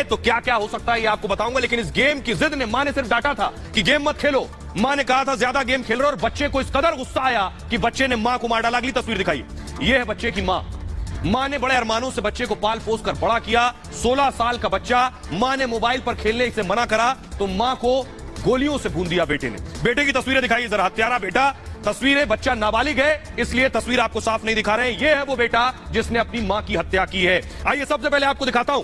तो क्या क्या हो सकता है ये आपको बताऊंगा, लेकिन इस गेम की जिद ने, मां ने सिर्फ डांटा था कि गेम मत खेलो, मां ने कहा था ज्यादा गेम खेल रहे हो, और बच्चे को इस कदर गुस्सा आया कि बच्चे ने मां को मार डाला। अगली तस्वीर दिखाई, ये है बच्चे की मां। मां ने बड़े अरमानों से बच्चे को पाल पोस कर बड़ा किया। 16 साल का बच्चा, मां ने मोबाइल पर खेलने से मना करा तो मां को गोलियों से भून दिया बेटे ने। बेटे की तस्वीरें दिखाई जरा, हत्यारा बेटा। तस्वीरें, बच्चा नाबालिग है इसलिए तस्वीर आपको साफ नहीं दिखा रहे हैं। यह है वो बेटा जिसने अपनी मां की हत्या की है। आइए सबसे पहले आपको दिखाता हूं,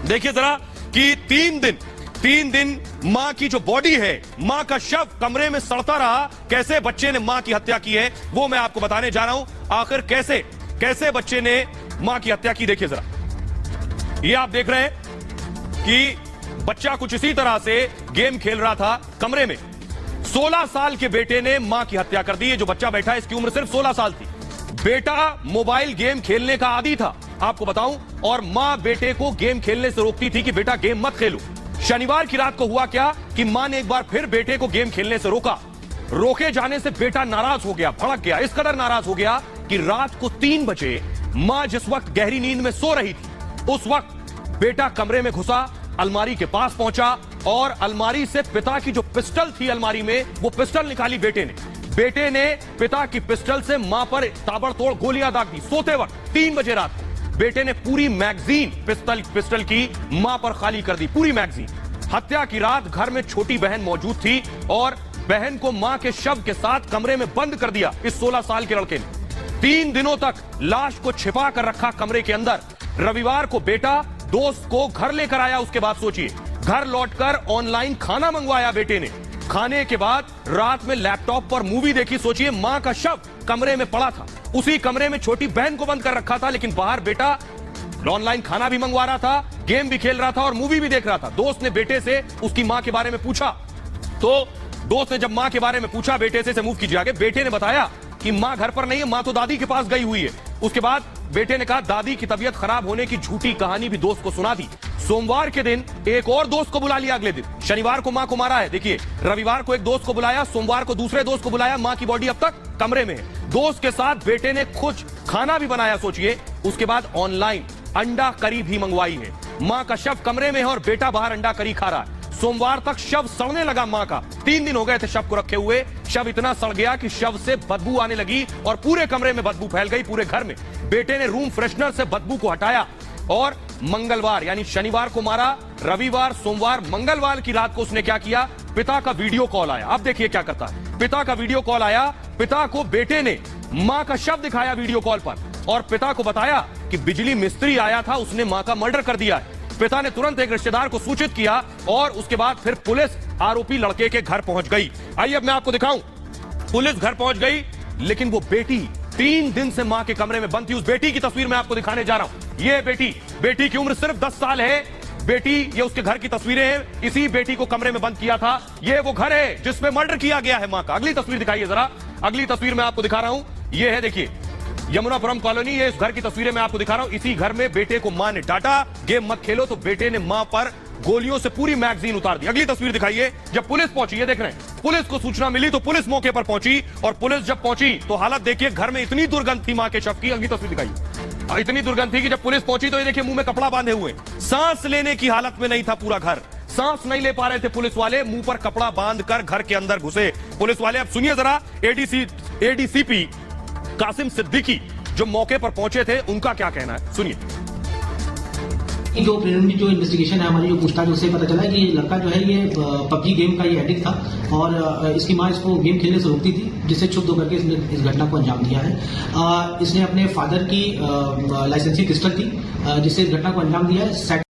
देखिए जरा कि 3 दिन मां की जो बॉडी है, मां का शव कमरे में सड़ता रहा। कैसे बच्चे ने मां की हत्या की है वो मैं आपको बताने जा रहा हूं। आखिर कैसे बच्चे ने मां की हत्या की, देखिए जरा। ये आप देख रहे हैं कि बच्चा कुछ इसी तरह से गेम खेल रहा था कमरे में। 16 साल के बेटे ने मां की हत्या कर दी है। जो बच्चा बैठा है इसकी उम्र सिर्फ 16 साल थी। बेटा मोबाइल गेम खेलने का आदी था आपको बताऊं, और मां बेटे को गेम खेलने से रोकती थी कि बेटा गेम मत खेलो। शनिवार की रात को हुआ क्या कि मां ने एक बार फिर बेटे को गेम खेलने से रोका। रोके जाने से बेटा नाराज हो गया, भड़क गया। इस कदर नाराज हो गया कि रात को 3 बजे मां जिस वक्त गहरी नींद में सो रही थी, उस वक्त बेटा कमरे में घुसा, अलमारी के पास पहुंचा और अलमारी से पिता की जो पिस्टल थी अलमारी में, वो पिस्टल निकाली बेटे ने पिता की पिस्टल से मां पर ताबड़तोड़ गोलियां दाग दी। सोते वक्त 3 बजे रात को बेटे ने पूरी मैगजीन पिस्टल की मां पर खाली कर दी, पूरी मैगजीन। हत्या की रात घर में छोटी बहन मौजूद थी और बहन को मां के शव के साथ कमरे में बंद कर दिया इस 16 साल के लड़के ने। 3 दिनों तक लाश को छिपा कर रखा कमरे के अंदर। रविवार को बेटा दोस्त को घर लेकर आया। उसके बाद सोचिए, घर लौटकर ऑनलाइन खाना मंगवाया बेटे ने। खाने के बाद रात में लैपटॉप पर मूवी देखी। सोचिए, मां का शव कमरे में पड़ा था, उसी कमरे में छोटी बहन को बंद कर रखा था, लेकिन बाहर बेटा ऑनलाइन खाना भी मंगवा रहा था, गेम भी खेल रहा था और मूवी भी देख रहा था। दोस्त ने बेटे से उसकी मां के बारे में पूछा, तो दोस्त ने जब मां के बारे में पूछा बेटे से मूव कीजिए आगे, बेटे ने बताया कि मां घर पर नहीं है, मां तो दादी के पास गई हुई है। उसके बाद बेटे ने कहा दादी की तबीयत खराब होने की झूठी कहानी भी दोस्त को सुना दी। सोमवार के दिन एक और दोस्त को बुला लिया। अगले दिन शनिवार को मां को मारा है, देखिए रविवार को एक दोस्त को बुलाया, सोमवार को दूसरे दोस्त को बुलाया। मां की बॉडी अब तक कमरे में है। दोस्त के साथ बेटे ने कुछ खाना भी बनाया सोचिए। उसके बाद ऑनलाइन अंडा करी भी मंगवाई है। मां का शव कमरे में है और बेटा बाहर अंडा करी खा रहा है। सोमवार तक शव सड़ने लगा मां का। 3 दिन हो गए थे शव को रखे हुए। शव इतना सड़ गया कि शव से बदबू आने लगी और पूरे कमरे में बदबू फैल गई, पूरे घर में। बेटे ने रूम फ्रेशनर से बदबू को हटाया और मंगलवार यानी शनिवार को मारा। रविवार, सोमवार, मंगलवार की रात को उसने क्या किया, पिता का वीडियो कॉल आया। अब देखिए क्या करता है। पिता का वीडियो कॉल आया, पिता को बेटे ने मां का शव दिखाया वीडियो कॉल पर और पिता को बताया कि बिजली मिस्त्री आया था, उसने मां का मर्डर कर दिया है। पिता ने तुरंत एक रिश्तेदार को सूचित किया और उसके बाद फिर पुलिस आरोपी लड़के के घर पहुंच गई। आइए अब मैं आपको दिखाऊं, पुलिस घर पहुंच गई, लेकिन वो बेटी 3 दिन से मां के कमरे में बंद थी। उस बेटी की तस्वीर मैं आपको दिखाने जा रहा हूं। ये बेटी की उम्र सिर्फ 10 साल है। बेटी, ये उसके घर की तस्वीरें हैं। इसी बेटी को कमरे में बंद किया था। ये वो घर है जिसमें मर्डर किया गया है मां का। अगली तस्वीर दिखाइए जरा। अगली तस्वीर मैं आपको दिखा रहा हूं, ये है देखिए यमुनापुरम कॉलोनी। ये इस घर की तस्वीरें मैं आपको दिखा रहा हूं। इसी घर में बेटे को मां ने डांटा, गेम मत खेलो, तो बेटे ने मां पर गोलियों से पूरी मैगजीन उतार दी। अगली तस्वीर दिखाइए। जब पुलिस पहुंची, ये देख रहे हैं, पुलिस को सूचना मिली तो पुलिस मौके पर पहुंची और पुलिस जब पहुंची तो हालत देखिए, घर में इतनी दुर्गंध थी मां के शव की। अगली तस्वीर दिखाइए। इतनी दुर्गंध थी कि जब पुलिस पहुंची तो ये देखिए मुंह में कपड़ा बांधे हुए, सांस लेने की हालत में नहीं था पूरा घर। सांस नहीं ले पा रहे थे पुलिस वाले, मुंह पर कपड़ा बांधकर घर के अंदर घुसे पुलिस वाले। अब सुनिए जरा एडीसीपी कासिम सिद्दीकी जो मौके पर पहुंचे थे, उनका क्या कहना है, सुनिए। जो प्रिलिमिनरी जो इन्वेस्टिगेशन है हमारी, जो पूछताछ उससे पता चला है कि लड़का जो है ये पबजी गेम का ये एडिक्ट था और इसकी मां इसको गेम खेलने से रोकती थी, जिससे क्षुब्ध होकर के इसने इस घटना को अंजाम दिया है। इसने अपने फादर की लाइसेंसी पिस्टल थी जिससे इस घटना को अंजाम दिया है।